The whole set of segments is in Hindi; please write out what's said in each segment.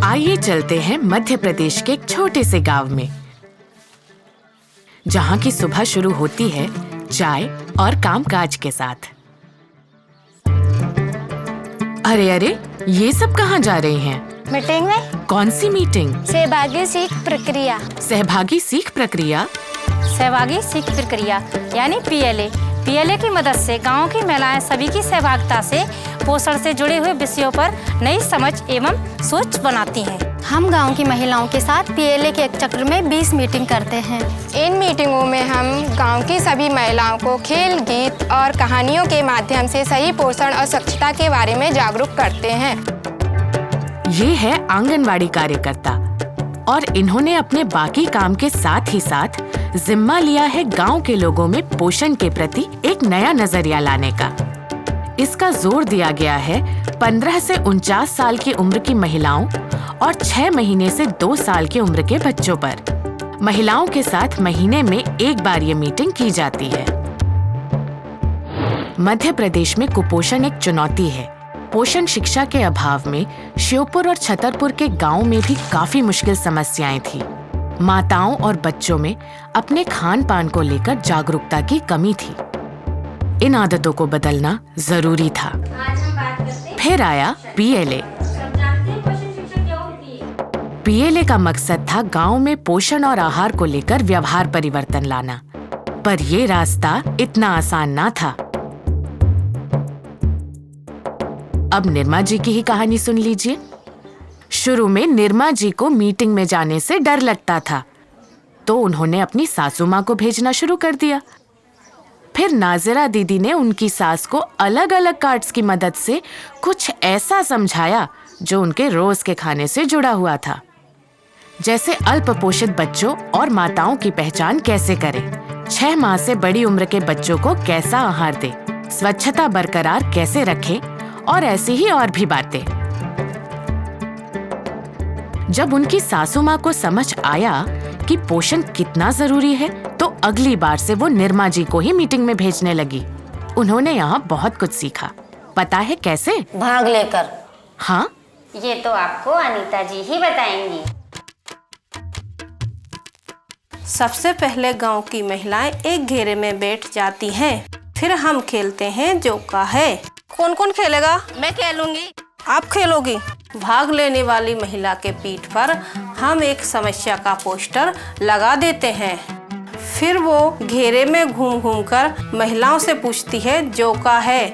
आइए चलते हैं मध्य प्रदेश के एक छोटे से गांव में, जहां की सुबह शुरू होती है चाय और कामकाज के साथ। अरे अरे, ये सब कहाँ जा रहे हैं? मीटिंग में। कौन सी मीटिंग? सहभागी सीख प्रक्रिया। सहभागी सीख प्रक्रिया? सहभागी सीख प्रक्रिया यानी पीएलए। पीएलए की मदद से गांव की महिलाएं सभी की सहभागिता से पोषण से जुड़े हुए विषयों पर नई समझ एवं सोच बनाती हैं। हम गांव की महिलाओं के साथ पीएलए के एक चक्र में 20 मीटिंग करते हैं। इन मीटिंगों में हम गांव की सभी महिलाओं को खेल, गीत और कहानियों के माध्यम से सही पोषण और स्वच्छता के बारे में जागरूक करते हैं। ये है आंगनवाड़ी कार्यकर्ता और इन्होंने अपने बाकी काम के साथ ही साथ जिम्मा लिया है गांव के लोगों में पोषण के प्रति एक नया नजरिया लाने का। इसका जोर दिया गया है 15 से 49 साल की उम्र की महिलाओं और 6 महीने से 2 साल की उम्र के बच्चों पर। महिलाओं के साथ महीने में एक बार ये मीटिंग की जाती है। मध्य प्रदेश में कुपोषण एक चुनौती है। पोषण शिक्षा के अभाव में श्योपुर और छतरपुर के गांव में भी काफी मुश्किल समस्याएं थी। माताओं और बच्चों में अपने खान पान को लेकर जागरूकता की कमी थी। इन आदतों को बदलना जरूरी था। फिर आया पीएलए। पीएलए का मकसद था गांव में पोषण और आहार को लेकर व्यवहार परिवर्तन लाना, पर ये रास्ता इतना आसान ना था। अब निर्मा जी की ही कहानी सुन लीजिए। शुरू में निर्मा जी को मीटिंग में जाने से डर लगता था, तो उन्होंने अपनी सासू माँ को भेजना शुरू कर दिया। फिर नाजिरा दीदी ने उनकी सास को अलग अलग कार्ड्स की मदद से कुछ ऐसा समझाया जो उनके रोज के खाने से जुड़ा हुआ था, जैसे अल्प पोषित बच्चों और माताओं की पहचान कैसे करें, 6 माह से बड़ी उम्र के बच्चों को कैसा आहार दें, स्वच्छता बरकरार कैसे रखें और ऐसी ही और भी बातें। जब उनकी सासू माँ को समझ आया कि पोषण कितना जरूरी है, तो अगली बार से वो निर्मा जी को ही मीटिंग में भेजने लगी। उन्होंने यहाँ बहुत कुछ सीखा। पता है कैसे? भाग लेकर। हाँ, ये तो आपको अनीता जी ही बताएंगी। सबसे पहले गांव की महिलाएं एक घेरे में बैठ जाती हैं। फिर हम खेलते हैं जो का है। कौन कौन खेलेगा? मैं खेलूंगी। आप खेलोगी? भाग लेने वाली महिला के पीठ पर हम एक समस्या का पोस्टर लगा देते हैं। फिर वो घेरे में घूम घूम कर महिलाओं से पूछती है जो का है।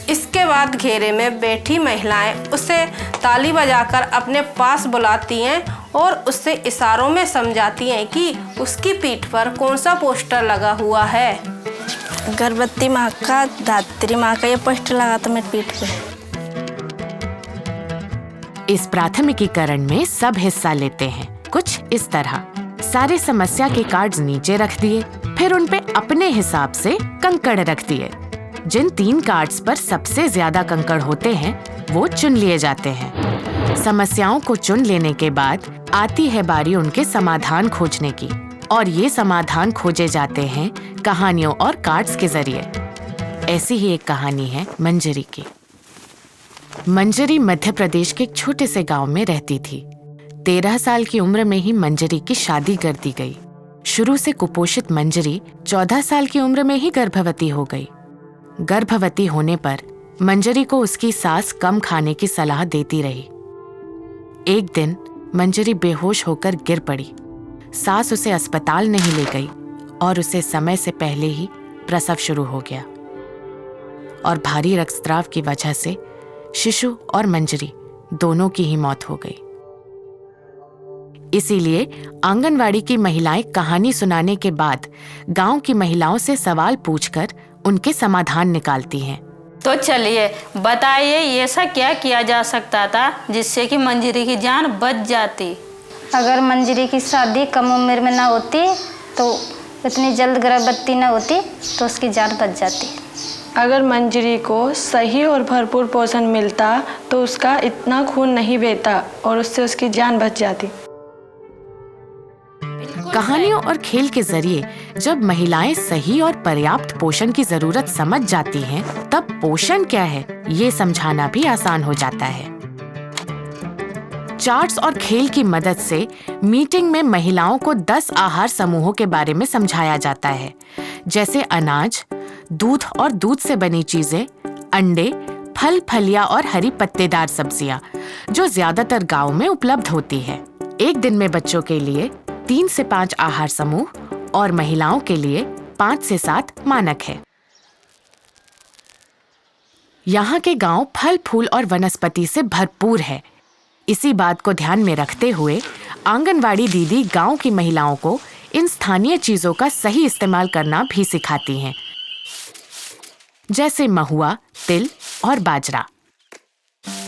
इसके बाद घेरे में बैठी महिलाएं उसे ताली बजाकर अपने पास बुलाती हैं और उससे इशारों में समझाती हैं कि उसकी पीठ पर कौन सा पोस्टर लगा हुआ है। गर्भवती माँ का, धात्री माँ का ये पोस्टर लगा था मेरी पीठ पे। इस प्राथमिकीकरण में सब हिस्सा लेते हैं कुछ इस तरह। सारे समस्या के कार्ड्स नीचे रख दिए, फिर उन पे अपने हिसाब से कंकड़ रख दिए। जिन 3 कार्ड्स पर सबसे ज्यादा कंकड़ होते हैं वो चुन लिए जाते हैं। समस्याओं को चुन लेने के बाद आती है बारी उनके समाधान खोजने की, और ये समाधान खोजे जाते हैं कहानियों और कार्ड्स के जरिए। ऐसी ही एक कहानी है मंजरी की। मंजरी मध्य प्रदेश के एक छोटे से गांव में रहती थी। 13 साल की उम्र में ही मंजरी की शादी कर दी गई। शुरू से कुपोषित मंजरी 14 साल की उम्र में ही गर्भवती हो गई। गर्भवती होने पर मंजरी को उसकी सास कम खाने की सलाह देती रही। एक दिन मंजरी बेहोश होकर गिर पड़ी। सास उसे अस्पताल नहीं ले गई और उसे समय से पहले ही प्रसव शुरू हो गया, और भारी रक्तस्राव की वजह से शिशु और मंजरी दोनों की ही मौत हो गई। इसीलिए आंगनवाड़ी की महिलाएं कहानी सुनाने के बाद गांव की महिलाओं से सवाल पूछकर उनके समाधान निकालती हैं। तो चलिए बताइए, ऐसा क्या किया जा सकता था जिससे कि मंजरी की जान बच जाती? अगर मंजरी की शादी कम उम्र में ना होती तो इतनी जल्द गर्भवती ना होती तो उसकी जान बच जाती। अगर मंजरी को सही और भरपूर पोषण मिलता तो उसका इतना खून नहीं बहता और उससे उसकी जान बच जाती। कहानियों और खेल के जरिए जब महिलाएं सही और पर्याप्त पोषण की जरूरत समझ जाती हैं, तब पोषण क्या है ये समझाना भी आसान हो जाता है। चार्ट्स और खेल की मदद से मीटिंग में महिलाओं को 10 आहार समूहों के बारे में समझाया जाता है, जैसे अनाज, दूध और दूध से बनी चीजें, अंडे, फल, फलियां और हरी पत्तेदार सब्जियां, जो ज्यादातर गांव में उपलब्ध होती है। एक दिन में बच्चों के लिए 3 से 5 आहार समूह और महिलाओं के लिए 5 से 7 मानक है। यहाँ के गांव फल, फूल और वनस्पति से भरपूर है। इसी बात को ध्यान में रखते हुए आंगनवाड़ी दीदी गांव की महिलाओं को इन स्थानीय चीजों का सही इस्तेमाल करना भी सिखाती हैं, जैसे महुआ, तिल और बाजरा।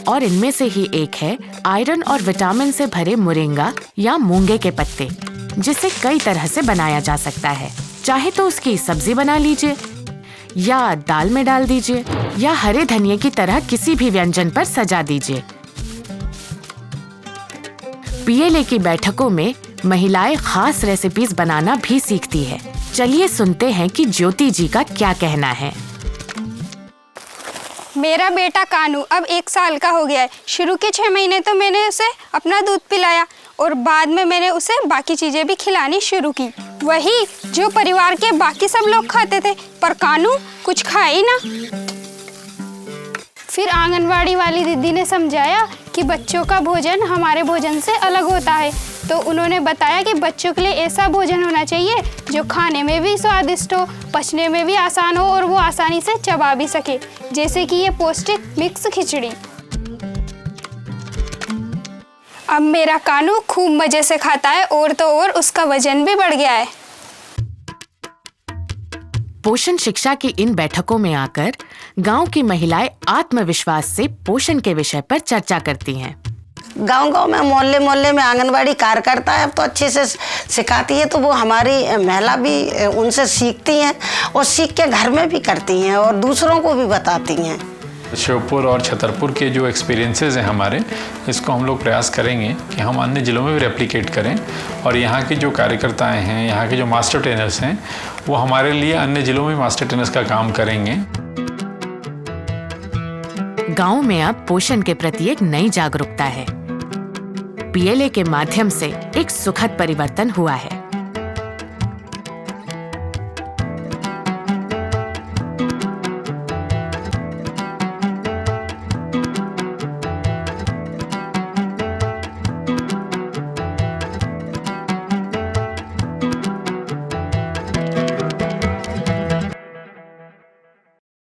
और इनमें से ही एक है आयरन और विटामिन से भरे मोरिंगा या मूंगे के पत्ते, जिसे कई तरह से बनाया जा सकता है। चाहे तो उसकी सब्जी बना लीजिए, या दाल में डाल दीजिए, या हरे धनिये की तरह किसी भी व्यंजन पर सजा दीजिए। पीएलए की बैठकों में महिलाएं खास रेसिपीज बनाना भी सीखती है। चलिए सुनते हैं कि ज्योति जी का क्या कहना है। मेरा बेटा कानू अब 1 साल का हो गया है। शुरू के 6 महीने तो मैंने उसे अपना दूध पिलाया और बाद में मैंने उसे बाकी चीज़ें भी खिलानी शुरू की, वही जो परिवार के बाकी सब लोग खाते थे, पर कानू कुछ खाया ही ना। फिर आंगनवाड़ी वाली दीदी ने समझाया कि बच्चों का भोजन हमारे भोजन से अलग होता है, तो उन्होंने बताया कि बच्चों के लिए ऐसा भोजन होना चाहिए जो खाने में भी स्वादिष्ट हो, पचने में भी आसान हो और वो आसानी से चबा भी सके, जैसे कि ये पौष्टिक मिक्स खिचड़ी। अब मेरा कानू खूब मजे से खाता है और तो और उसका वजन भी बढ़ गया है। पोषण शिक्षा की इन बैठकों में आकर गांव की महिलाएं आत्मविश्वास से पोषण के विषय पर चर्चा करती हैं। गांव-गांव में, मोहल्ले-मोहल्ले में आंगनवाड़ी कार्यकर्ता है, अब तो अच्छे से सिखाती है, तो वो हमारी महिला भी उनसे सीखती हैं और सीख के घर में भी करती हैं और दूसरों को भी बताती हैं। श्योपुर और छतरपुर के जो एक्सपीरियंसेस हैं हमारे, इसको हम लोग प्रयास करेंगे कि हम अन्य ज़िलों में भी रेप्लिकेट करें और यहाँ के जो कार्यकर्ताएं हैं, यहाँ के जो मास्टर ट्रेनर्स हैं, वो हमारे लिए अन्य ज़िलों में मास्टर ट्रेनर्स का काम करेंगे। गांव में अब पोषण के प्रति एक नई जागरूकता है। पीएलए के माध्यम से एक सुखद परिवर्तन हुआ है।